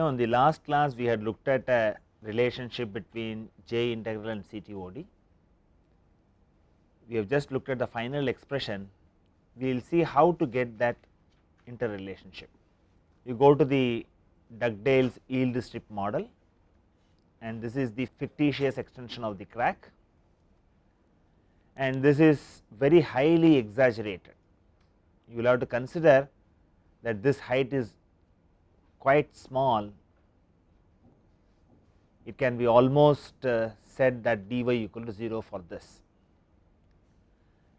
in the last class we had looked at a relationship between J integral and CTOD. We have just looked at the final expression. We will see how to get that interrelationship. You go to the Dugdale's yield strip model, and this is the fictitious extension of the crack, and this is very highly exaggerated. You will have to consider that this height is quite small. It can be almost said that dy equal to 0 for this.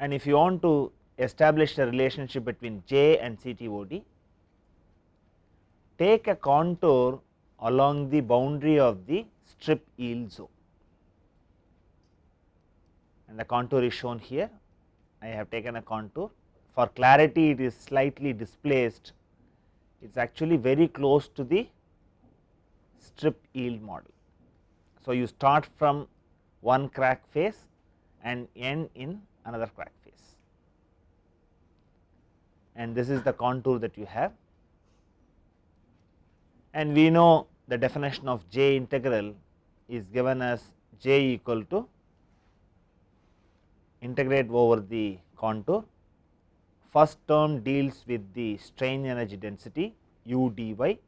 And if you want to establish a relationship between J and CTOD, take a contour along the boundary of the strip yield zone, and the contour is shown here. I have taken a contour. For clarity, it is slightly displaced. It is actually very close to the strip yield model. So, you start from one crack face and end in another crack face, and this is the contour that you have. And we know the definition of J integral is given as J equal to integrate over the contour. First term deals with the strain energy density u dy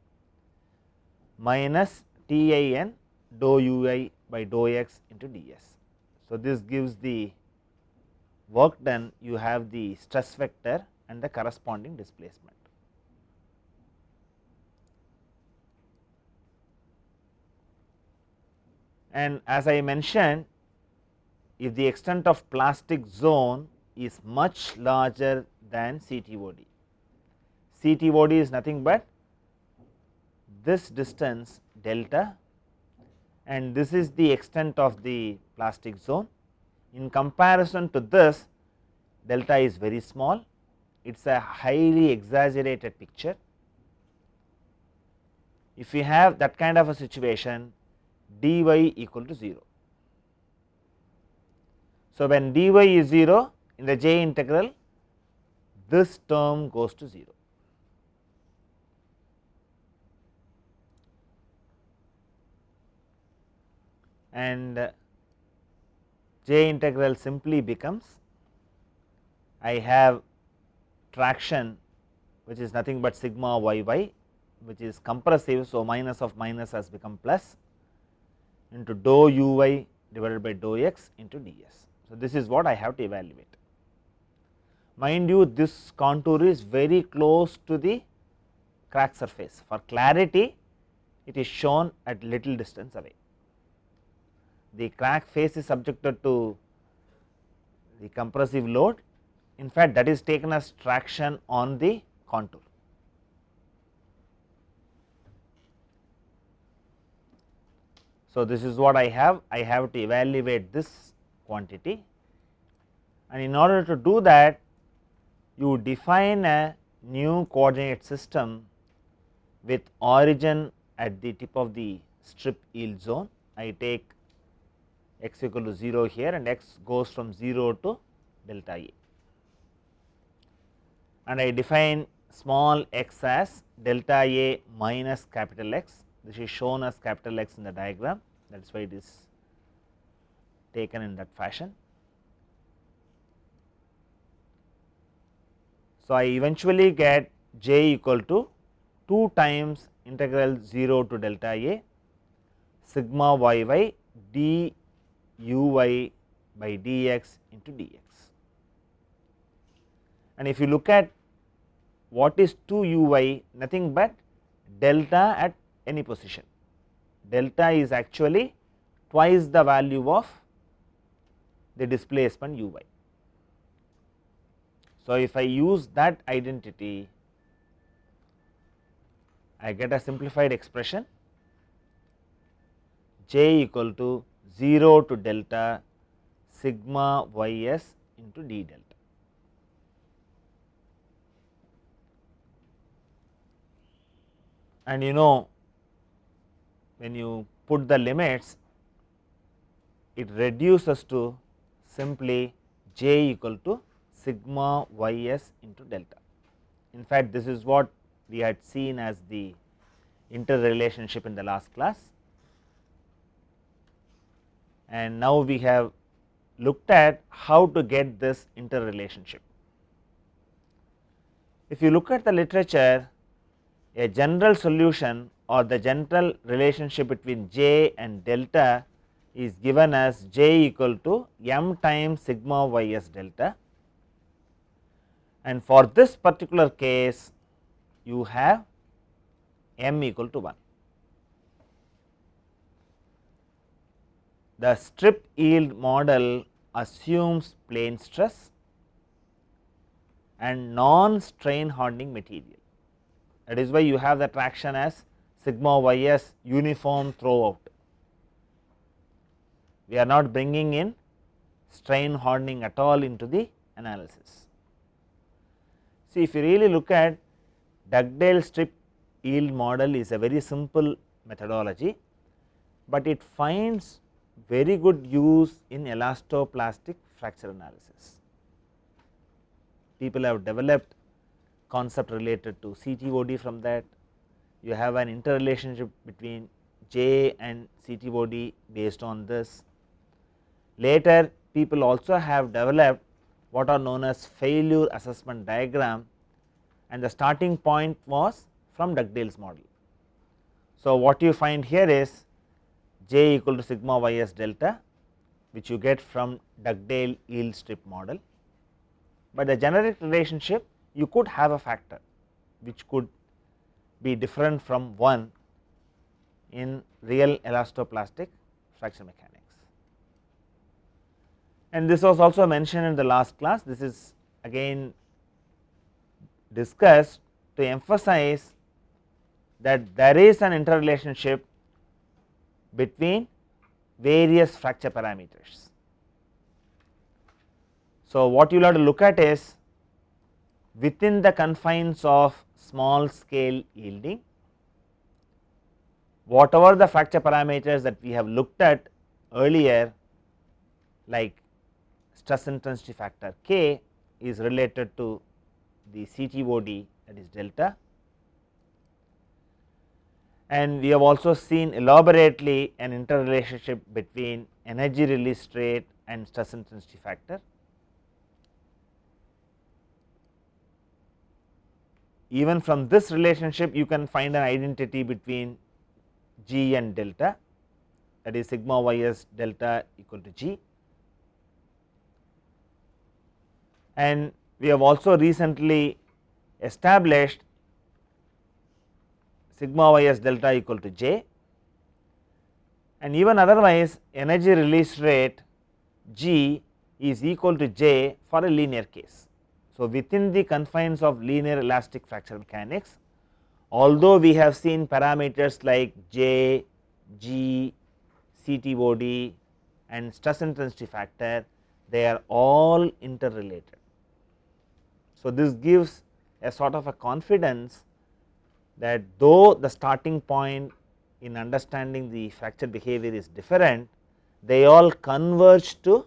minus Tin dou ui by dou x into ds. So, this gives the work done. You have the stress vector and the corresponding displacement. And as I mentioned, if the extent of plastic zone is much larger than CTOD, CTOD is nothing but this distance delta, and this is the extent of the plastic zone. In comparison to this, delta is very small. It is a highly exaggerated picture. If we have that kind of a situation, dy equal to 0. So, when dy is 0 in the J integral, this term goes to 0. And J integral simply becomes, I have traction which is nothing but sigma yy, which is compressive. So, minus of minus has become plus into dou uy divided by dou x into ds. So, this is what I have to evaluate. Mind you, this contour is very close to the crack surface. For clarity, it is shown at little distance away. The crack face is subjected to the compressive load. In fact, that is taken as traction on the contour. So, this is what I have to evaluate this quantity, and in order to do that, you define a new coordinate system with origin at the tip of the strip yield zone. I take x equal to 0 here, and x goes from 0 to delta A, and I define small x as delta A minus capital X. This is shown as capital X in the diagram, that is why it is taken in that fashion. So, I eventually get J equal to 2 times integral 0 to delta A sigma yy d uy by dx into dx. And if you look at what is 2 uy, nothing but delta at any position. Delta is actually twice the value of the displacement uy. So, if I use that identity, I get a simplified expression J equal to 0 to delta sigma ys into d delta. And you know, when you put the limits, it reduces to simply J equal to sigma ys into delta. In fact, this is what we had seen as the interrelationship in the last class, and now we have looked at how to get this interrelationship. If you look at the literature, a general solution or the general relationship between J and delta is given as J equal to m times sigma ys delta, and for this particular case you have m equal to 1. The strip yield model assumes plane stress and non strain hardening material. That is why you have the traction as sigma ys uniform throughout. We are not bringing in strain hardening at all into the analysis. See, if you really look at Dugdale strip yield model is a very simple methodology, but it finds very good use in elastoplastic fracture analysis. People have developed concept related to CTOD from that. You have an interrelationship between J and CTOD based on this. Later people also have developed what are known as failure assessment diagram, and the starting point was from Dugdale's model. So, what you find here is J equal to sigma ys delta, which you get from Dugdale yield strip model, but the generic relationship you could have a factor which could be different from 1 in real elastoplastic fracture mechanics. And this was also mentioned in the last class. This is again discussed to emphasize that there is an interrelationship between various fracture parameters. So, what you will have to look at is within the confines of small scale yielding, whatever the fracture parameters that we have looked at earlier, like stress intensity factor K is related to the CTOD, that is delta, and we have also seen elaborately an interrelationship between energy release rate and stress intensity factor. Even from this relationship you can find an identity between G and delta, that is sigma ys delta equal to G, and we have also recently established sigma ys delta equal to J, and even otherwise energy release rate G is equal to J for a linear case. So, within the confines of linear elastic fracture mechanics, although we have seen parameters like J, G, CTOD and stress intensity factor, they are all interrelated. So, this gives a sort of a confidence that though the starting point in understanding the fracture behavior is different, they all converge to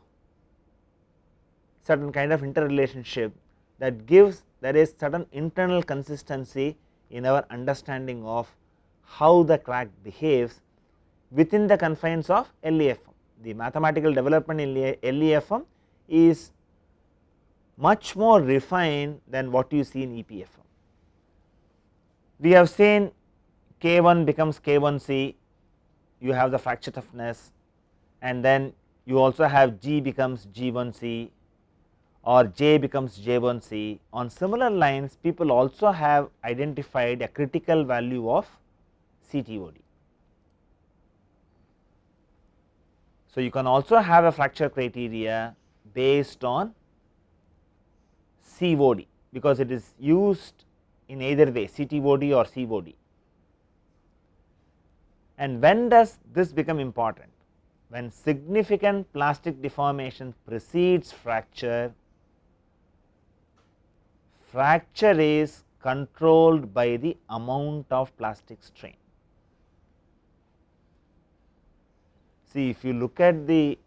certain kind of interrelationship that gives there is certain internal consistency in our understanding of how the crack behaves within the confines of LEFM. The mathematical development in LEFM is much more refined than what you see in EPFM. We have seen K1 becomes K1C, you have the fracture toughness, and then you also have G becomes G1C or J becomes J1C. On similar lines, people also have identified a critical value of CTOD. So, you can also have a fracture criteria based on COD, because it is used in either way, CTOD or COD. And when does this become important? When significant plastic deformation precedes fracture, fracture is controlled by the amount of plastic strain. See, if you look at the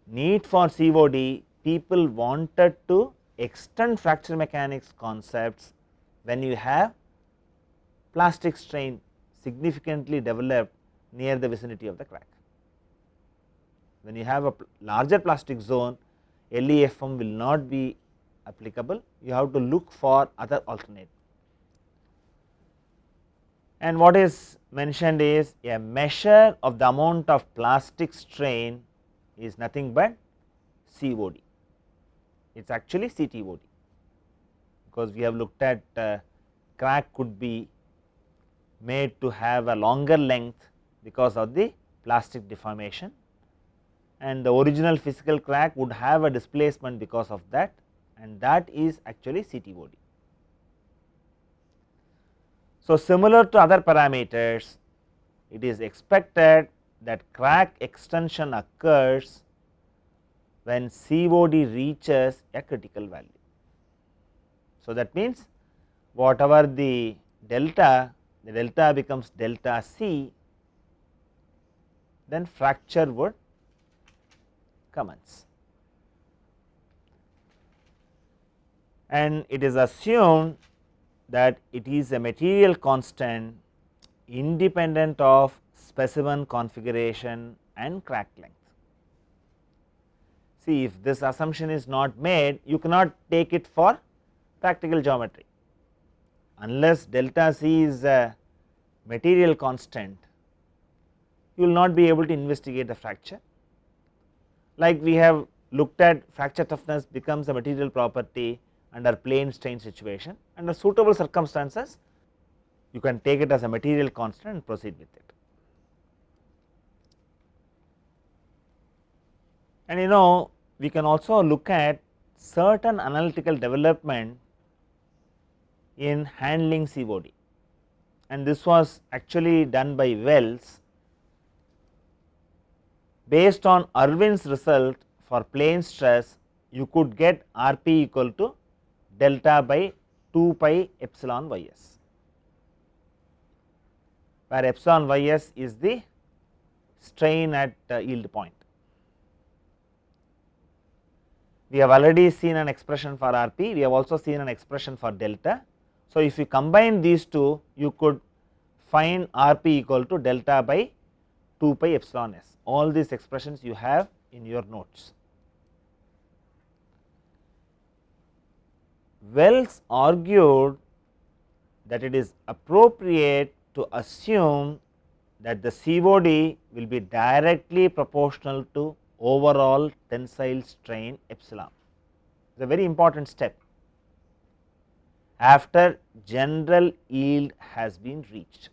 need for COD, people wanted to extend fracture mechanics concepts when you have plastic strain significantly developed near the vicinity of the crack. When you have a larger plastic zone, LEFM will not be applicable, you have to look for other alternate. And what is mentioned is a measure of the amount of plastic strain is nothing but COD, it is actually CTOD, because we have looked at crack could be made to have a longer length because of the plastic deformation, and the original physical crack would have a displacement because of that, and that is actually CTOD. So, similar to other parameters, it is expected that crack extension occurs when COD reaches a critical value. So, that means whatever the delta becomes delta C, then fracture would commence. And it is assumed that it is a material constant independent of specimen configuration and crack length. See, if this assumption is not made, you cannot take it for practical geometry. Unless delta C is a material constant, you will not be able to investigate the fracture. Like we have looked at, fracture toughness becomes a material property under plane strain situation. Under suitable circumstances, you can take it as a material constant and proceed with it. And we can also look at certain analytical development in handling COD, and this was actually done by Wells based on Irwin's result. For plane stress, you could get Rp equal to delta by 2 pi epsilon ys, where epsilon ys is the strain at yield point. We have already seen an expression for Rp, we have also seen an expression for delta. So, if you combine these two, you could find Rp equal to delta by 2 pi epsilon s. All these expressions you have in your notes. Wells argued that it is appropriate to assume that the COD will be directly proportional to overall tensile strain epsilon. It is a very important step after general yield has been reached.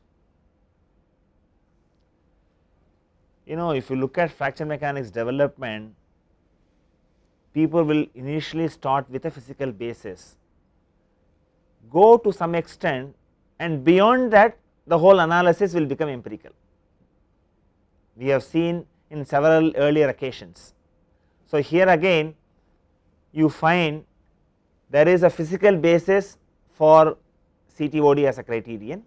If you look at fracture mechanics development, people will initially start with a physical basis, go to some extent, and beyond that the whole analysis will become empirical. We have seen in several earlier occasions. So, here again you find there is a physical basis for CTOD as a criterion,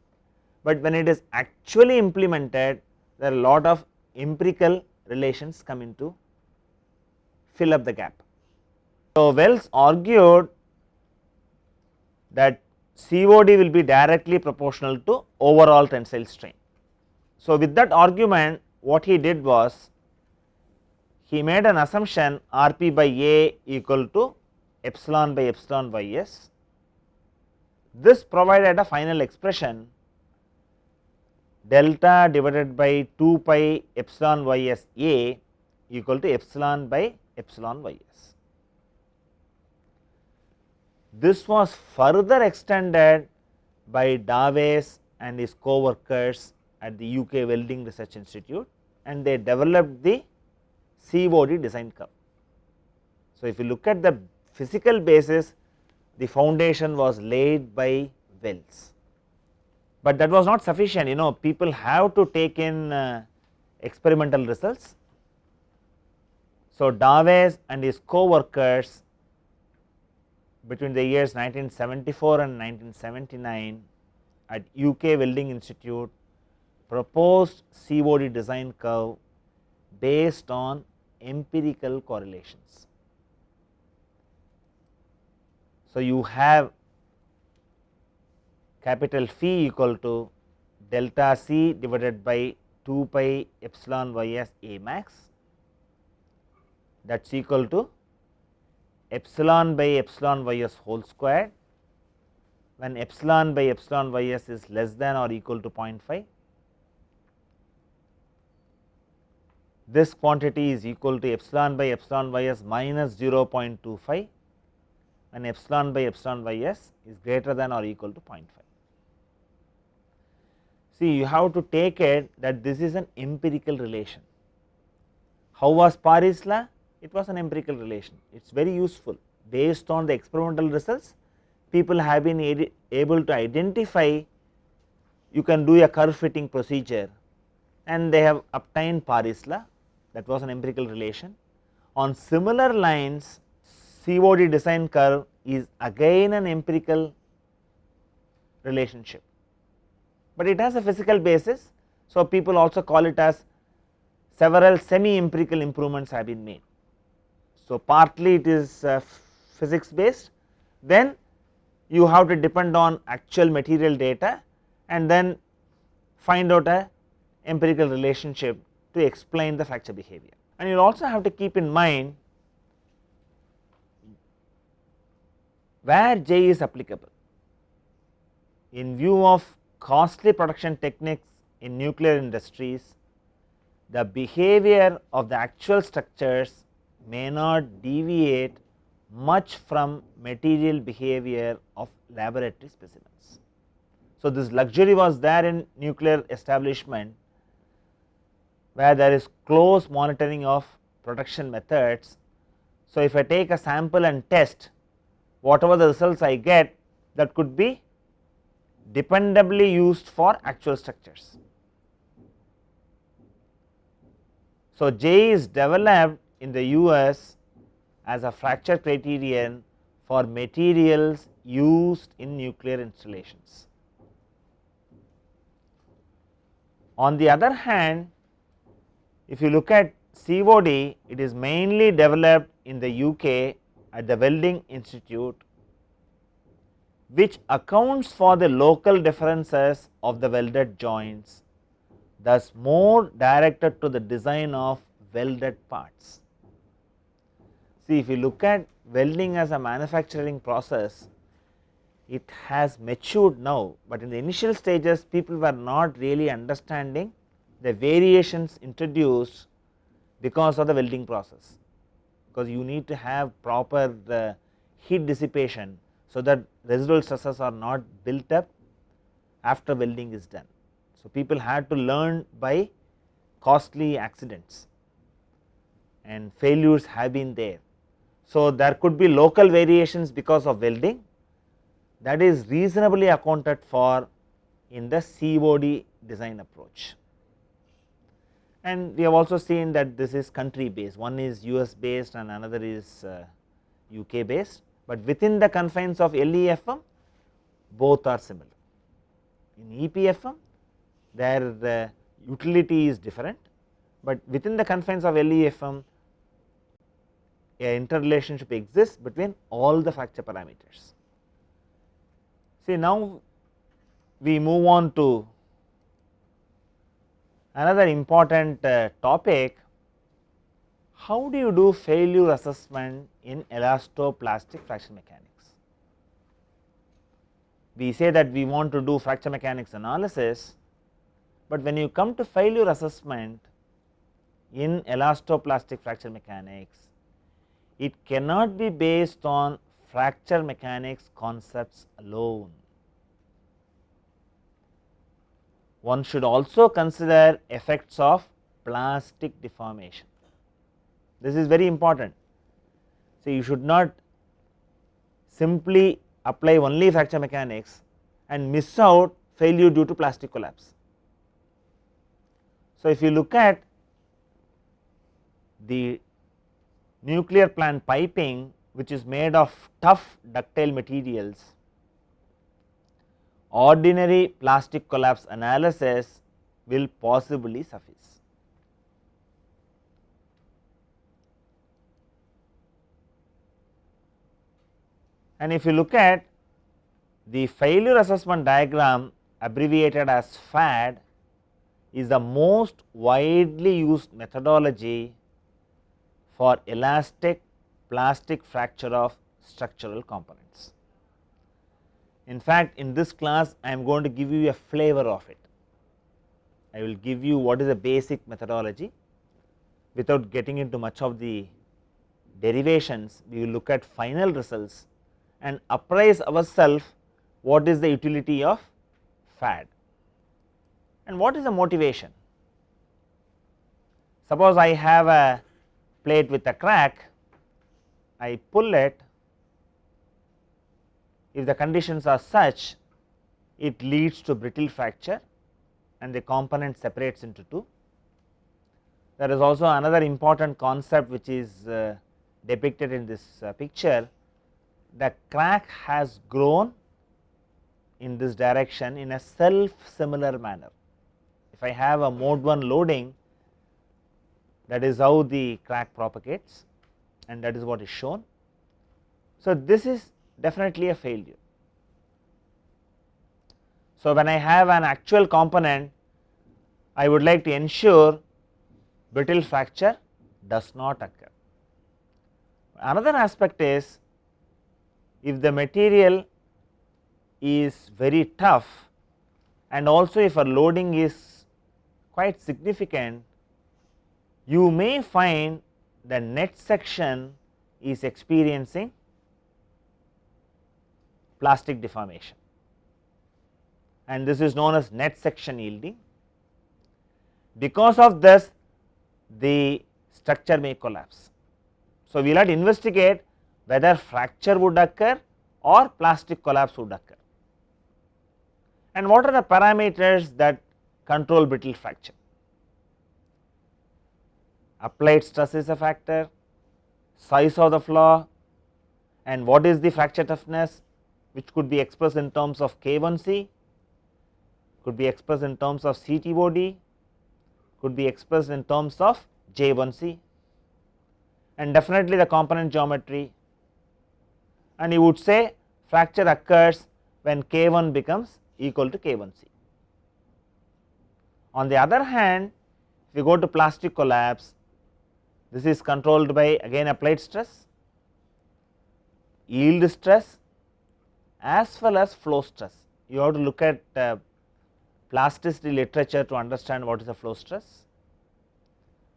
but when it is actually implemented, there are a lot of empirical relations come into fill up the gap. So, Wells argued that COD will be directly proportional to overall tensile strain. So, with that argument, what he did was he made an assumption Rp by A equal to epsilon by epsilon ys. This provided a final expression delta divided by 2 pi epsilon ys A equal to epsilon by epsilon ys. This was further extended by Daves and his co-workers at the UK Welding Research Institute, and they developed the COD design curve. So, if you look at the physical basis, the foundation was laid by Wells, but that was not sufficient. People have to take in experimental results. So, Daves and his co-workers between the years 1974 and 1979 at UK Welding Institute proposed COD design curve based on empirical correlations. So, you have capital phi equal to delta C divided by 2 pi epsilon y as A max, that is equal to epsilon by epsilon y s whole squared, when epsilon by epsilon y s is less than or equal to 0.5. This quantity is equal to epsilon by epsilon y s minus 0.25, when epsilon by epsilon y s is greater than or equal to 0.5. See, you have to take it that this is an empirical relation. How was Paris law? It was an empirical relation. It is very useful. Based on the experimental results, people have been able to identify, you can do a curve fitting procedure, and they have obtained Paris law. That was an empirical relation. On similar lines, COD design curve is again an empirical relationship, but it has a physical basis. So, people also call it as several semi empirical improvements have been made. So, partly it is physics based, then you have to depend on actual material data and then find out a empirical relationship to explain the fracture behavior. And you will also have to keep in mind where J is applicable. In view of costly production techniques in nuclear industries, the behavior of the actual structures may not deviate much from material behavior of laboratory specimens. So, this luxury was there in nuclear establishment, where there is close monitoring of production methods. So, if I take a sample and test, whatever the results I get, that could be dependably used for actual structures. So, J is developed in the US as a fracture criterion for materials used in nuclear installations. On the other hand, if you look at COD, it is mainly developed in the UK at the Welding Institute, which accounts for the local differences of the welded joints, thus more directed to the design of welded parts. See, if you look at welding as a manufacturing process, it has matured now, but in the initial stages people were not really understanding the variations introduced because of the welding process, because you need to have proper heat dissipation, so that residual stresses are not built up after welding is done. So, people had to learn by costly accidents, and failures have been there. So, there could be local variations because of welding, that is reasonably accounted for in the COD design approach. And we have also seen that this is country based, one is US based and another is UK based, but within the confines of LEFM both are similar. In EPFM their utility is different, but within the confines of LEFM a interrelationship exists between all the fracture parameters. See, now we move on to another important topic. How do you do failure assessment in elastoplastic fracture mechanics? We say that we want to do fracture mechanics analysis, but when you come to failure assessment in elastoplastic fracture mechanics, it cannot be based on fracture mechanics concepts alone. One should also consider effects of plastic deformation. This is very important. So, you should not simply apply only fracture mechanics and miss out failure due to plastic collapse. So, if you look at the nuclear plant piping, which is made of tough ductile materials, ordinary plastic collapse analysis will possibly suffice. And if you look at the failure assessment diagram abbreviated as FAD, is the most widely used methodology for elastic plastic fracture of structural components. In fact, in this class I am going to give you a flavor of it. I will give you what is the basic methodology without getting into much of the derivations. We will look at final results and apprise ourselves what is the utility of FAD and what is the motivation. Suppose I have a plate with a crack, I pull it, if the conditions are such, it leads to brittle fracture and the component separates into two. There is also another important concept which is depicted in this picture. The crack has grown in this direction in a self similar manner. If I have a mode 1 loading, that is how the crack propagates and that is what is shown. So, this is definitely a failure. So, when I have an actual component, I would like to ensure brittle fracture does not occur. Another aspect is, if the material is very tough and also if a loading is quite significant, you may find the net section is experiencing plastic deformation, and this is known as net section yielding. Because of this, the structure may collapse. So, we will have to investigate whether fracture would occur or plastic collapse would occur, and what are the parameters that control brittle fracture. Applied stress is a factor, size of the flaw, and what is the fracture toughness, which could be expressed in terms of K1C, could be expressed in terms of CTOD, could be expressed in terms of J1C, and definitely the component geometry, and you would say fracture occurs when K1 becomes equal to K1C. On the other hand, if you go to plastic collapse, this is controlled by again applied stress, yield stress as well as flow stress. You have to look at plasticity literature to understand what is the flow stress.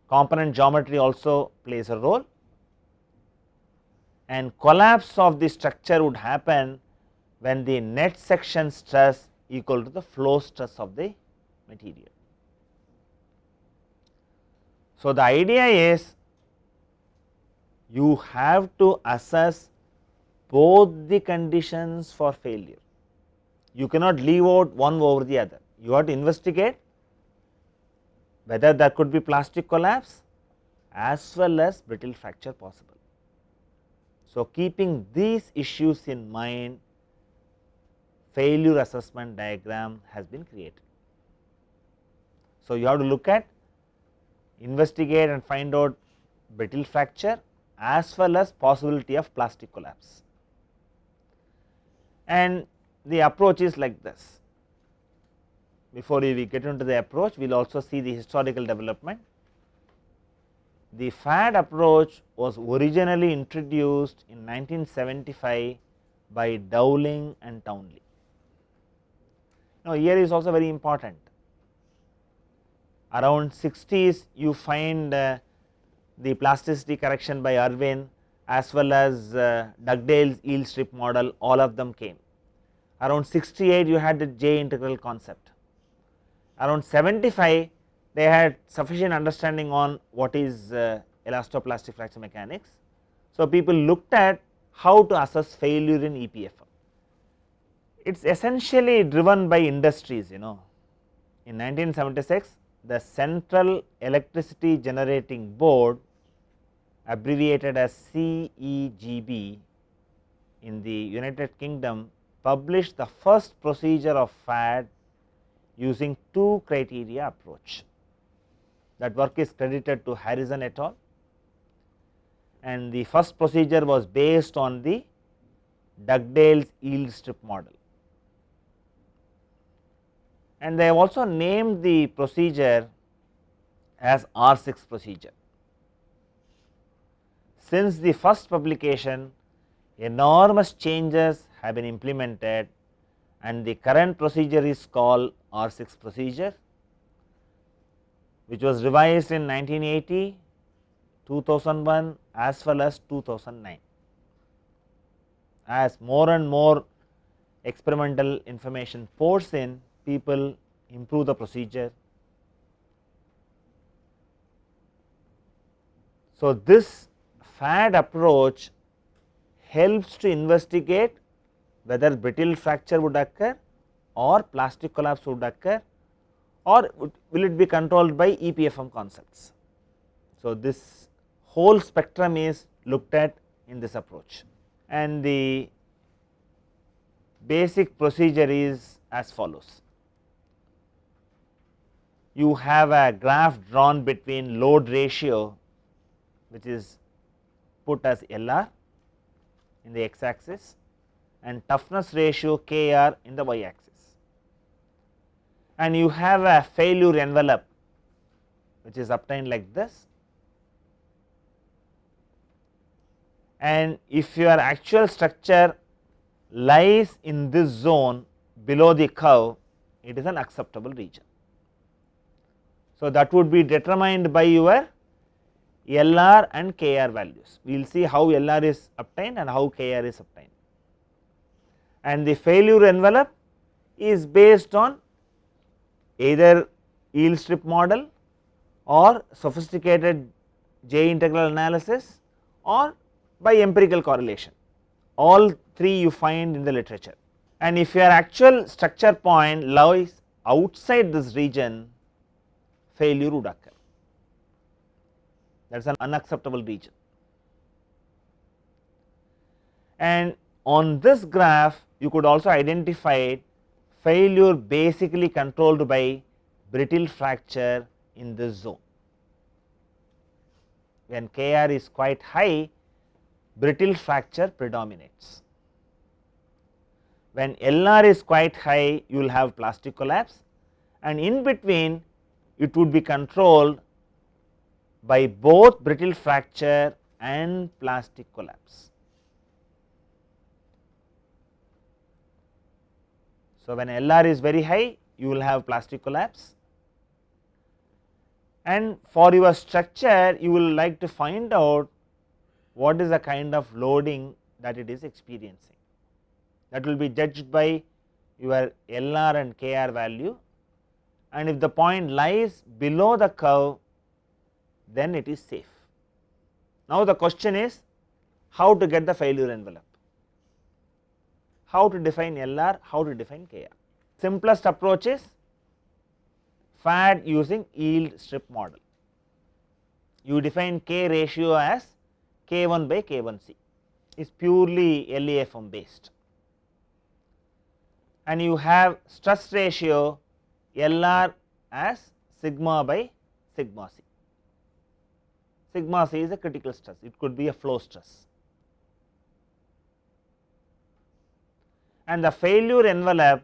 Component geometry also plays a role, and collapse of the structure would happen when the net section stress equal to the flow stress of the material. So, the idea is you have to assess both the conditions for failure. You cannot leave out one over the other. You have to investigate whether there could be plastic collapse as well as brittle fracture possible. So, keeping these issues in mind, failure assessment diagram has been created. So, you have to look at, investigate and find out brittle fracture as well as possibility of plastic collapse, and the approach is like this. Before we get into the approach, we will also see the historical development. The FAD approach was originally introduced in 1975 by Dowling and Townley. Now, here is also very important. Around 60s you find the plasticity correction by Irwin as well as Dugdale's yield strip model, all of them came. Around 68 you had the J integral concept. Around 75 they had sufficient understanding on what is elastoplastic fracture mechanics. So, people looked at how to assess failure in EPFM. It is essentially driven by industries, In 1976, the Central Electricity Generating Board, abbreviated as CEGB in the United Kingdom, published the first procedure of FAD using two criteria approach. That work is credited to Harrison et al, and the first procedure was based on the Dugdale's yield strip model. and they have also named the procedure as R6 procedure. Since the first publication, enormous changes have been implemented and the current procedure is called R6 procedure, which was revised in 1980, 2001 as well as 2009. As more and more experimental information pours in, people improve the procedure. So, this FAD approach helps to investigate whether brittle fracture would occur or plastic collapse would occur, or will it be controlled by EPFM concepts. So, this whole spectrum is looked at in this approach, and the basic procedure is as follows. You have a graph drawn between load ratio, which is put as LR in the x axis, and toughness ratio Kr in the y axis, and you have a failure envelope which is obtained like this, and if your actual structure lies in this zone below the curve, it is an acceptable region. So, that would be determined by your LR and Kr values. We will see how LR is obtained and how Kr is obtained, and the failure envelope is based on either yield strip model or sophisticated J integral analysis or by empirical correlation. All three you find in the literature, and if your actual structure point lies outside this region, failure would occur. That is an unacceptable region. And on this graph, you could also identify failure basically controlled by brittle fracture in this zone. When Kr is quite high, brittle fracture predominates. When Lr is quite high, you will have plastic collapse, and in between it would be controlled by both brittle fracture and plastic collapse. So, when Lr is very high, you will have plastic collapse, and for your structure you will like to find out what is the kind of loading that it is experiencing. That will be judged by your Lr and Kr value, and if the point lies below the curve, then it is safe. Now, the question is how to get the failure envelope, how to define Lr, how to define Kr. Simplest approach is FAD using yield strip model. You define K ratio as K1 by K1C, is purely LEFM based, and you have stress ratio Lr as sigma by sigma c. Sigma c is a critical stress, it could be a flow stress, and the failure envelope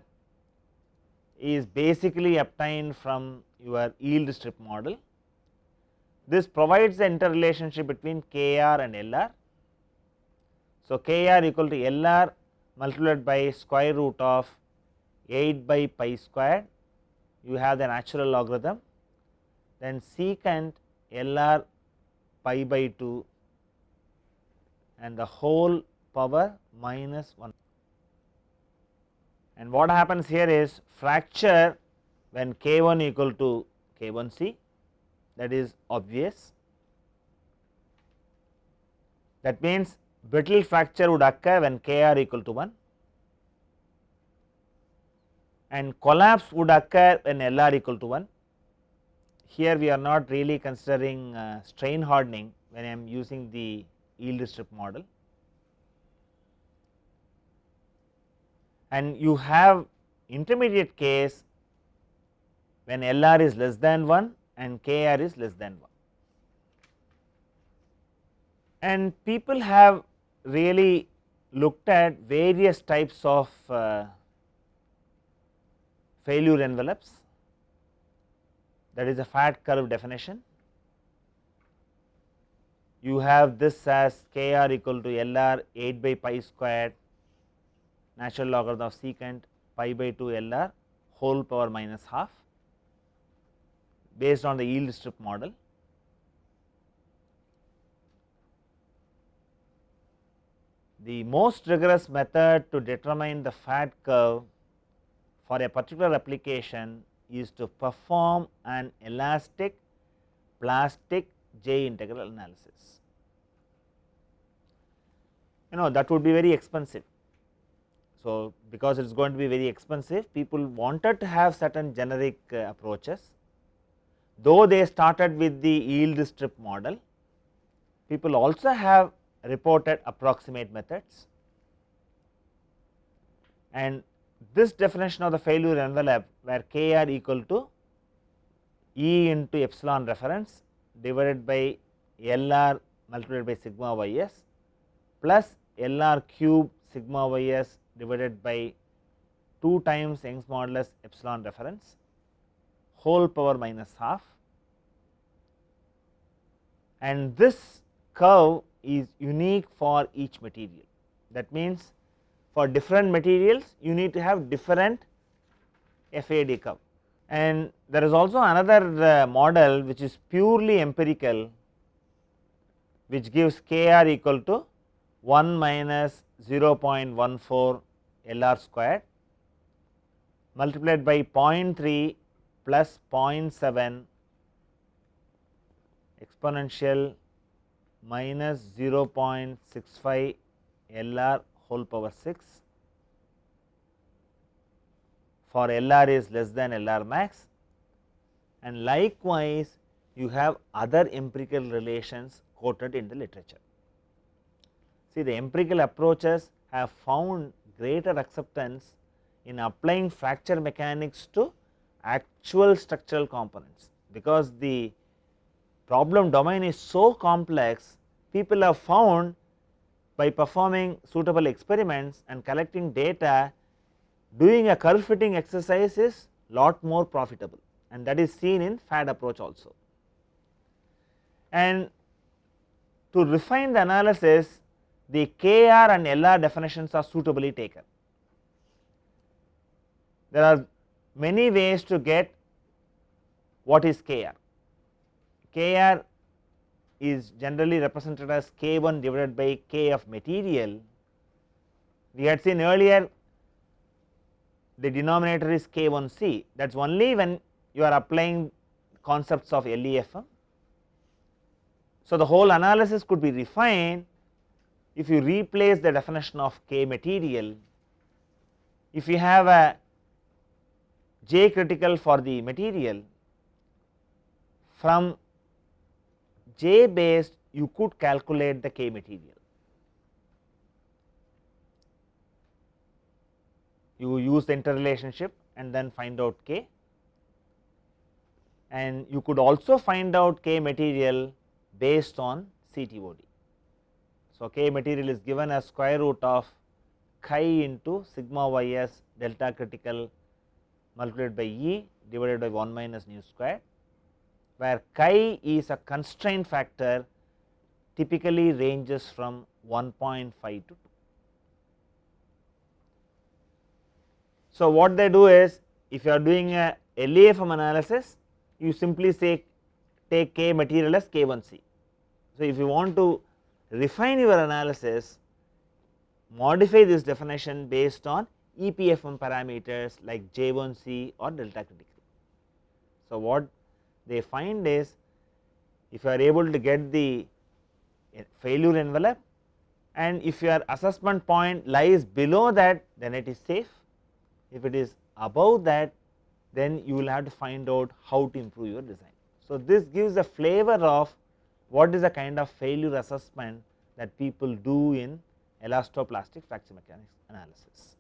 is basically obtained from your yield strip model. This provides the interrelationship between Kr and Lr. So, Kr equal to Lr multiplied by square root of 8 by pi squared, you have the natural logarithm, then secant Lr pi by 2 and the whole power minus 1. And what happens here is fracture when K1 equal to K1C, that is obvious. That means brittle fracture would occur when Kr equal to 1, and collapse would occur when Lr equal to 1. Here we are not really considering strain hardening when I am using the yield strip model, and you have intermediate case when Lr is less than 1 and Kr is less than 1. And people have really looked at various types of failure envelopes, that is a FAD curve definition. You have this as Kr equal to Lr 8 by pi squared natural logarithm of secant pi by 2 Lr whole power minus half based on the yield strip model. The most rigorous method to determine the FAD curve for a particular application is to perform an elastic plastic J integral analysis. That would be very expensive. So, because it is going to be very expensive, people wanted to have certain generic approaches. Though they started with the yield strip model, people also have reported approximate methods, and this definition of the failure envelope where Kr equal to E into epsilon reference divided by Lr multiplied by sigma ys plus Lr cube sigma ys divided by 2 times Young's modulus epsilon reference whole power minus half, and this curve is unique for each material. That means, for different materials you need to have different FAD curve. And there is also another model which is purely empirical, which gives Kr equal to 1 minus 0.14 Lr squared multiplied by 0.3 plus 0.7 exponential minus 0.65 Lr whole power 6 for Lr is less than Lr max, and likewise you have other empirical relations quoted in the literature. See, the empirical approaches have found greater acceptance in applying fracture mechanics to actual structural components, because the problem domain is so complex. People have found by performing suitable experiments and collecting data, doing a curve fitting exercise is lot more profitable, and that is seen in FAD approach also. And to refine the analysis, the Kr and Lr definitions are suitably taken. There are many ways to get what is Kr. Kr is generally represented as K1 divided by K of material. We had seen earlier the denominator is K1C, that is only when you are applying concepts of LEFM. So, the whole analysis could be refined if you replace the definition of K material. If you have a J critical for the material, from J based you could calculate the K material. You use the interrelationship and then find out K, and you could also find out K material based on CTOD. So, K material is given as square root of chi into sigma ys delta critical multiplied by E divided by 1 minus nu square, where chi is a constraint factor, typically ranges from 1.5 to 2. So, what they do is, if you are doing a LEFM analysis, you simply say take K material as K1C. So, if you want to refine your analysis, modify this definition based on EPFM parameters like J1C or delta critical. So, what they find is, if you are able to get the failure envelope, and if your assessment point lies below that, then it is safe. If it is above that, then you will have to find out how to improve your design. So, this gives a flavor of what is the kind of failure assessment that people do in elastoplastic fracture mechanics analysis.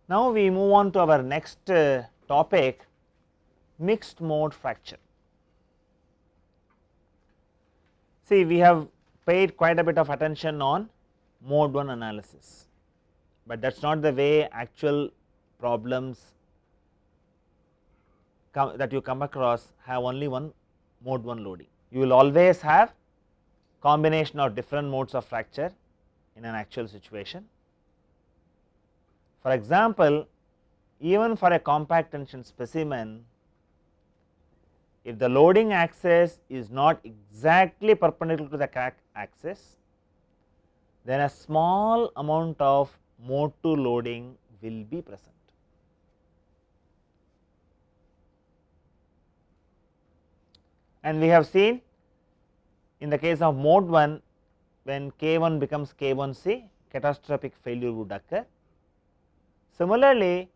Now, we move on to our next topic, mixed mode fracture. See, we have paid quite a bit of attention on mode 1 analysis, but that is not the way actual problems that you come across have only one mode 1 loading. You will always have combination of different modes of fracture in an actual situation. For example, even for a compact tension specimen, if the loading axis is not exactly perpendicular to the crack axis, then a small amount of mode 2 loading will be present. And we have seen in the case of mode 1, when K1 becomes K1C, catastrophic failure would occur. Similarly,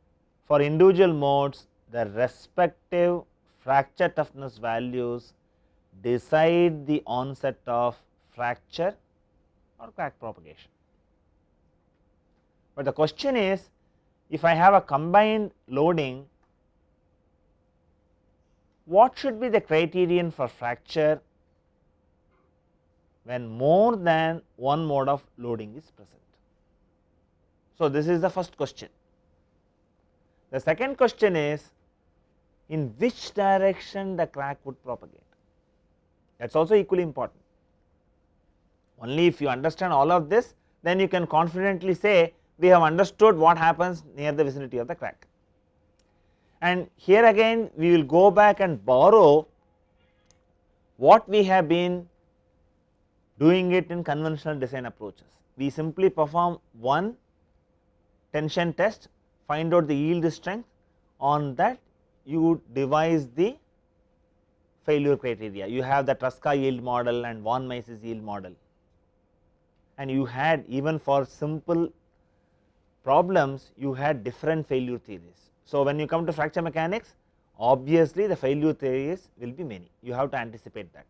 for individual modes, the respective fracture toughness values decide the onset of fracture or crack propagation. But the question is, if I have a combined loading, what should be the criterion for fracture when more than one mode of loading is present? So, this is the first question. The second question is, in which direction the crack would propagate? That is also equally important. Only if you understand all of this, then you can confidently say we have understood what happens near the vicinity of the crack. And here again we will go back and borrow what we have been doing it in conventional design approaches. We simply perform one tension test, find out the yield strength, on that you devise the failure criteria. You have the Trusca yield model and von Mises yield model, and you had, even for simple problems, you had different failure theories. So, when you come to fracture mechanics, obviously the failure theories will be many, you have to anticipate that.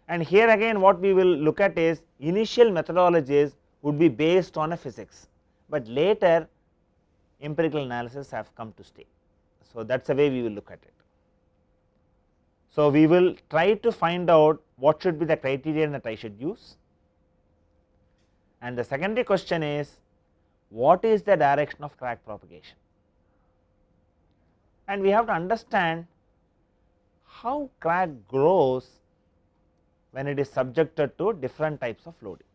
And here again what we will look at is, initial methodologies would be based on a physics, but later empirical analysis have come to stay. So, that is the way we will look at it. So, we will try to find out what should be the criterion that I should use, and the secondary question is, what is the direction of crack propagation, and we have to understand how crack grows when it is subjected to different types of loading.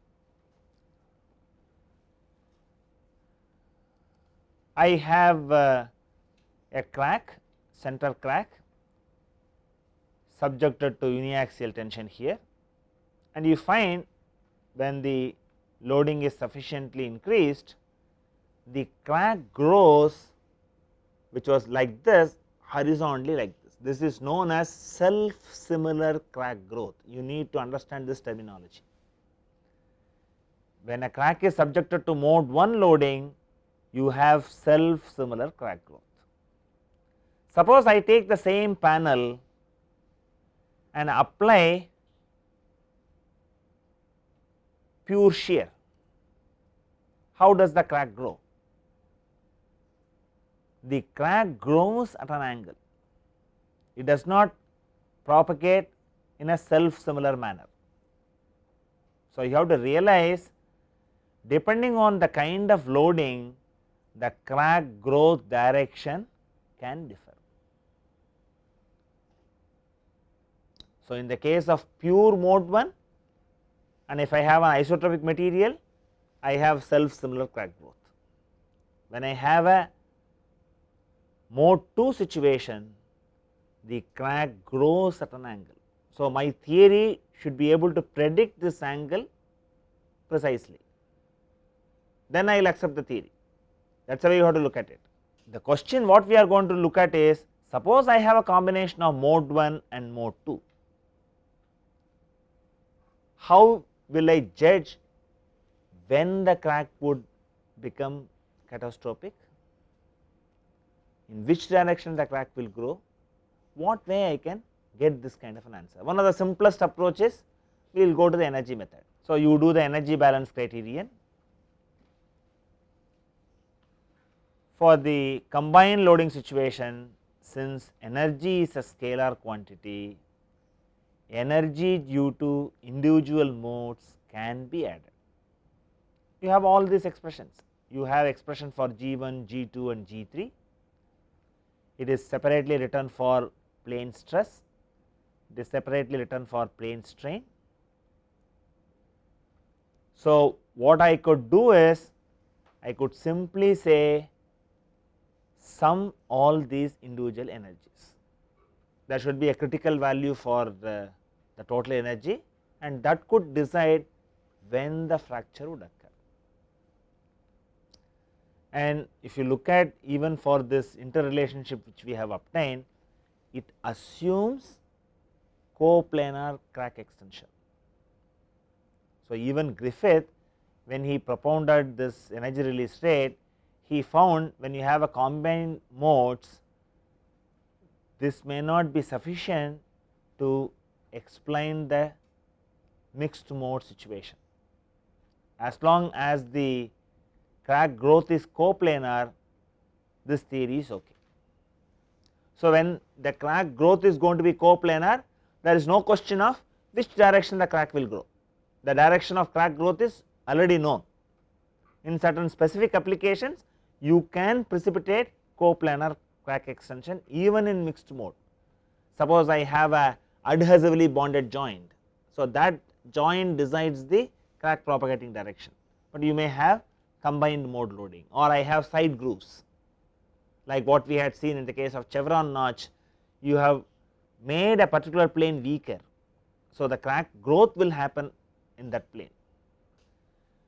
I have a crack, center crack subjected to uniaxial tension here, and you find when the loading is sufficiently increased, the crack grows, which was like this, horizontally like this. This is known as self similar crack growth. You need to understand this terminology. When a crack is subjected to mode 1 loading, you have self similar crack growth. Suppose I take the same panel and apply pure shear, how does the crack grow? The crack grows at an angle, it does not propagate in a self similar manner. So, you have to realize, depending on the kind of loading, the crack growth direction can differ. So, in the case of pure mode 1, and if I have an isotropic material, I have self similar crack growth. When I have a mode 2 situation, the crack grows at an angle. So, my theory should be able to predict this angle precisely, then I will accept the theory. That is the way you have to look at it. The question what we are going to look at is, suppose I have a combination of mode 1 and mode 2, how will I judge when the crack would become catastrophic, in which direction the crack will grow, what way I can get this kind of an answer. One of the simplest approaches, we will go to the energy method. So, you do the energy balance criterion. For the combined loading situation, since energy is a scalar quantity, energy due to individual modes can be added. you have all these expressions. You have expression for G1, G2 and G3. It is separately written for plane stress, it is separately written for plane strain. So, what I could do is I could simply say sum all these individual energies. There should be a critical value for the total energy, and that could decide when the fracture would occur. And if you look at even for this interrelationship which we have obtained, it assumes coplanar crack extension. So, even Griffith, when he propounded this energy release rate, he found when you have a combined modes, this may not be sufficient to explain the mixed mode situation. As long as the crack growth is coplanar, this theory is okay. So, when the crack growth is going to be coplanar, there is no question of which direction the crack will grow. The direction of crack growth is already known. In certain specific applications, you can precipitate coplanar crack extension even in mixed mode. Suppose I have a adhesively bonded joint. So, that joint decides the crack propagating direction, but you may have combined mode loading, or I have side grooves like what we had seen in the case of chevron notch. You have made a particular plane weaker. So, the crack growth will happen in that plane,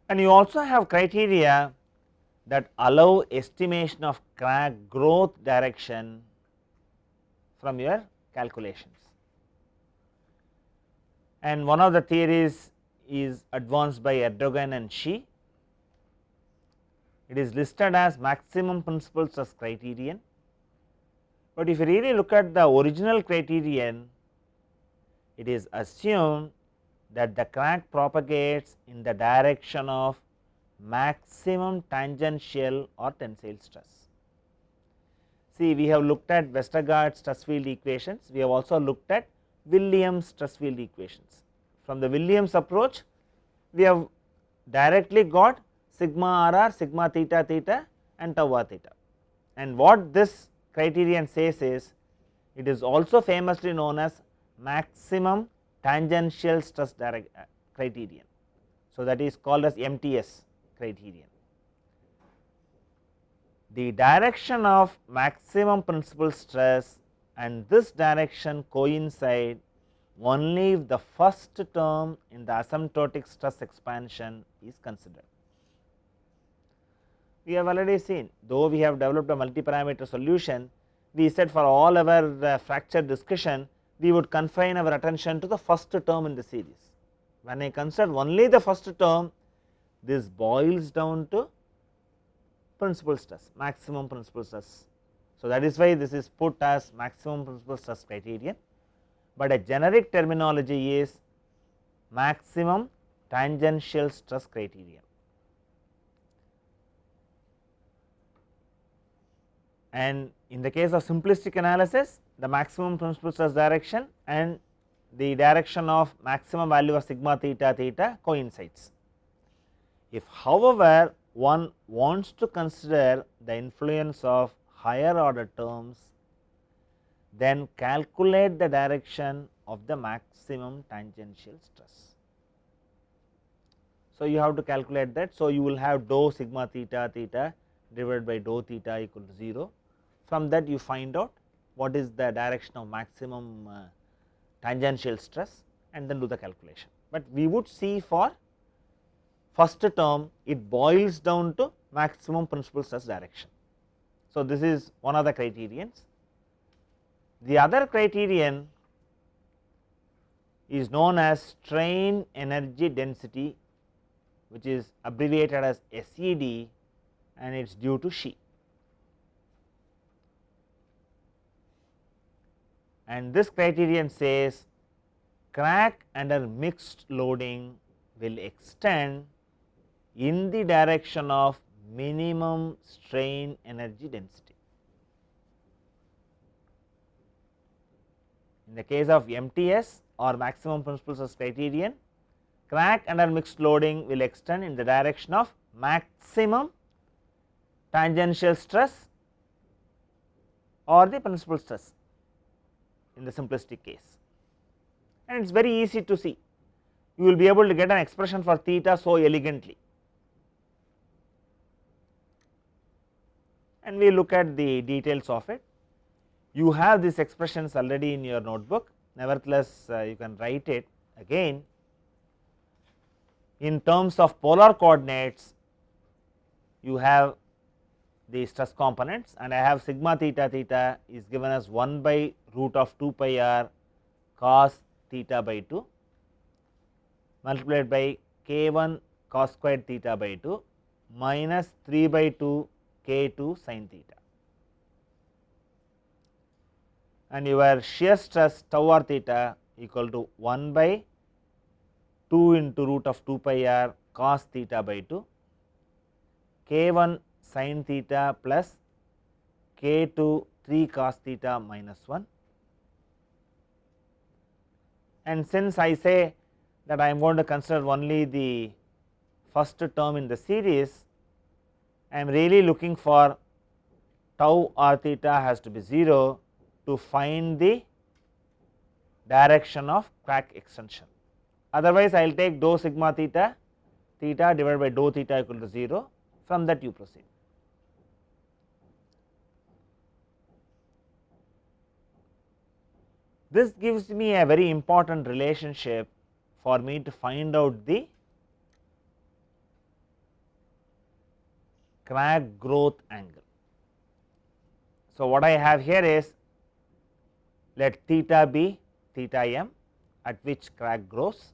and you also have criteria that allow estimation of crack growth direction from your calculations. And one of the theories is advanced by Erdogan and Xi. It is listed as maximum principal stress criterion, but if you really look at the original criterion, it is assumed that the crack propagates in the direction of maximum tangential or tensile stress. See, we have looked at Westergaard stress field equations, we have also looked at Williams stress field equations. From the Williams approach, we have directly got sigma RR, sigma theta theta and tau r theta, and what this criterion says is, it is also famously known as maximum tangential stress criterion. So, that is called as MTS criterion. The direction of maximum principal stress and this direction coincide only if the first term in the asymptotic stress expansion is considered. We have already seen, though we have developed a multi-parameter solution, we said for all our fracture discussion, we would confine our attention to the first term in the series. When I consider only the first term, this boils down to principal stress, maximum principal stress. So, that is why this is put as maximum principal stress criterion, but a generic terminology is maximum tangential stress criterion. And in the case of simplistic analysis, the maximum principal stress direction and the direction of maximum value of sigma theta theta coincides. If however, one wants to consider the influence of higher order terms, then calculate the direction of the maximum tangential stress. So, you have to calculate that. So, you will have dou sigma theta theta divided by dou theta equal to 0. From that you find out what is the direction of maximum tangential stress and then do the calculation. But we would see for first term, it boils down to maximum principal stress direction. So, this is one of the criterions. The other criterion is known as strain energy density, which is abbreviated as SED, and it is due to Xi. And this criterion says crack under mixed loading will extend in the direction of minimum strain energy density. In the case of MTS or maximum principal stress criterion, crack under mixed loading will extend in the direction of maximum tangential stress or the principal stress in the simplistic case, and it is very easy to see. You will be able to get an expression for theta so elegantly, and we look at the details of it. You have these expressions already in your notebook, nevertheless you can write it again. In terms of polar coordinates, you have the stress components, and I have sigma theta theta is given as 1 by root of 2 pi r cos theta by 2 multiplied by k 1 cos squared theta by 2 minus 3 by 2 k 2 sin theta, and your shear stress tau r theta equal to 1 by 2 into root of 2 pi r cos theta by 2 k 1 sin theta plus k 2 3 cos theta minus 1, and since I say that I am going to consider only the first term in the series, I am really looking for tau r theta has to be 0 to find the direction of crack extension. Otherwise, I will take dou sigma theta theta divided by dou theta equal to 0, from that you proceed. This gives me a very important relationship for me to find out the crack growth angle. So, what I have here is, let theta be theta m at which crack grows.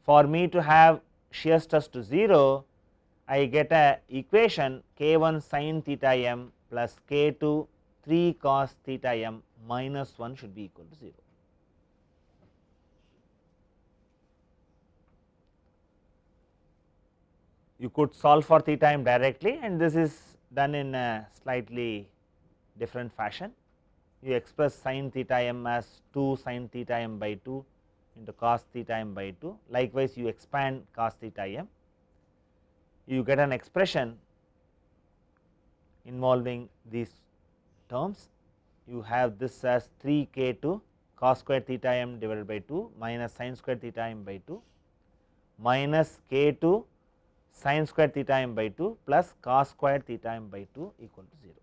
For me to have shear stress to 0, I get a equation k 1 sin theta m plus k 2 3 cos theta m minus 1 should be equal to 0. You could solve for theta m directly, and this is done in a slightly different fashion. You express sin theta m as 2 sin theta m by 2 into cos theta m by 2. Likewise, you expand cos theta m, you get an expression involving these terms. You have this as 3 k 2 cos square theta m divided by 2 minus sin square theta m by 2 minus k 2 sin square theta m by 2 plus cos square theta m by 2 equal to 0.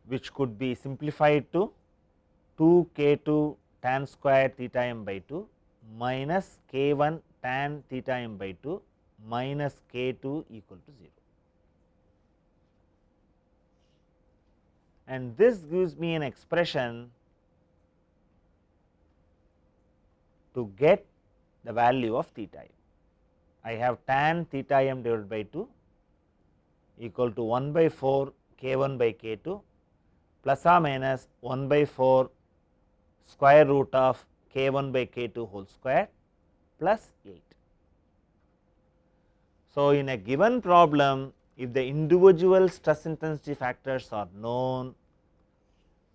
Which could be simplified to 2 k 2 tan square theta m by 2 minus k 1 tan theta m by 2 minus k 2 equal to 0. And this gives me an expression to get the value of theta m. I have tan theta m divided by 2 equal to 1 by 4 k 1 by k 2 plus or minus 1 by 4 square root of k 1 by k 2 whole square plus 8. So, in a given problem, if the individual stress intensity factors are known,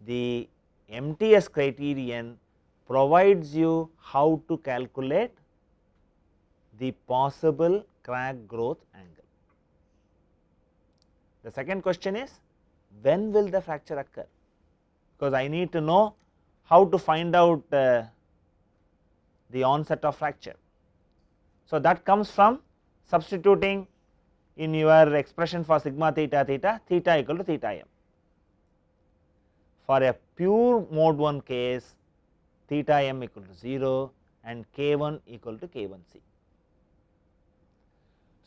the MTS criterion provides you how to calculate the possible crack growth angle. The second question is, when will the fracture occur? Because I need to know how to find out the onset of fracture. So, that comes from substituting in your expression for sigma theta theta, theta equal to theta m. For a pure mode 1 case, theta m equal to 0 and k 1 equal to k 1 c.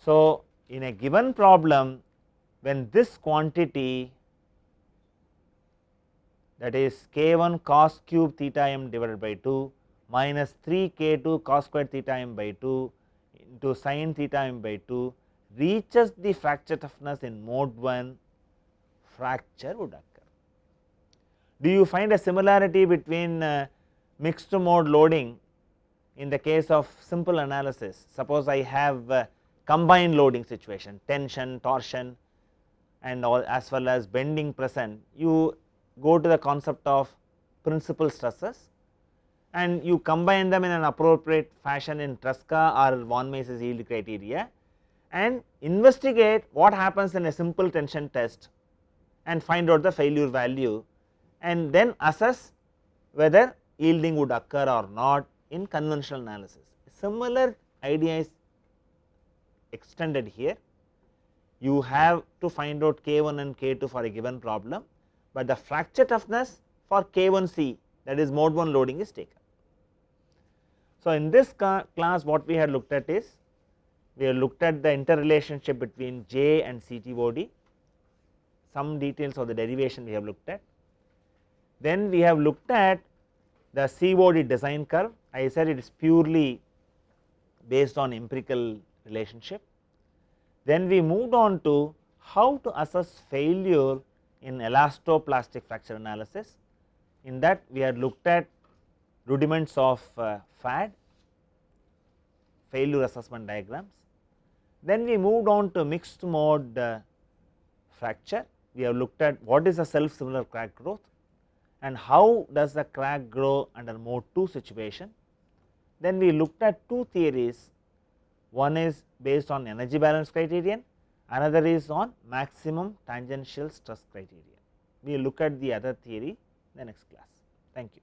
So, in a given problem, when this quantity, that is k 1 cos cube theta m divided by 2 minus 3 k 2 cos square theta m by 2 into sin theta m by 2 reaches the fracture toughness in mode 1, fracture would occur. Do you find a similarity between mixed mode loading in the case of simple analysis? Suppose I have combined loading situation, tension, torsion and all as well as bending present, you go to the concept of principal stresses. and you combine them in an appropriate fashion in Tresca or von Mises yield criteria, and investigate what happens in a simple tension test and find out the failure value, and then assess whether yielding would occur or not in conventional analysis. Similar idea is extended here. You have to find out K1 and K2 for a given problem, but the fracture toughness for K1C, that is mode 1 loading, is taken. So, in this class what we have looked at is, we have looked at the interrelationship between J and CTOD, some details of the derivation we have looked at. Then we have looked at the COD design curve. I said it is purely based on empirical relationship. Then we moved on to how to assess failure in elastoplastic fracture analysis. In that we had looked at rudiments of FAD, failure assessment diagrams. Then we moved on to mixed mode fracture. We have looked at what is a self similar crack growth and how does the crack grow under mode 2 situation. Then we looked at two theories, one is based on energy balance criterion, another is on maximum tangential stress criterion. We will look at the other theory in the next class. Thank you.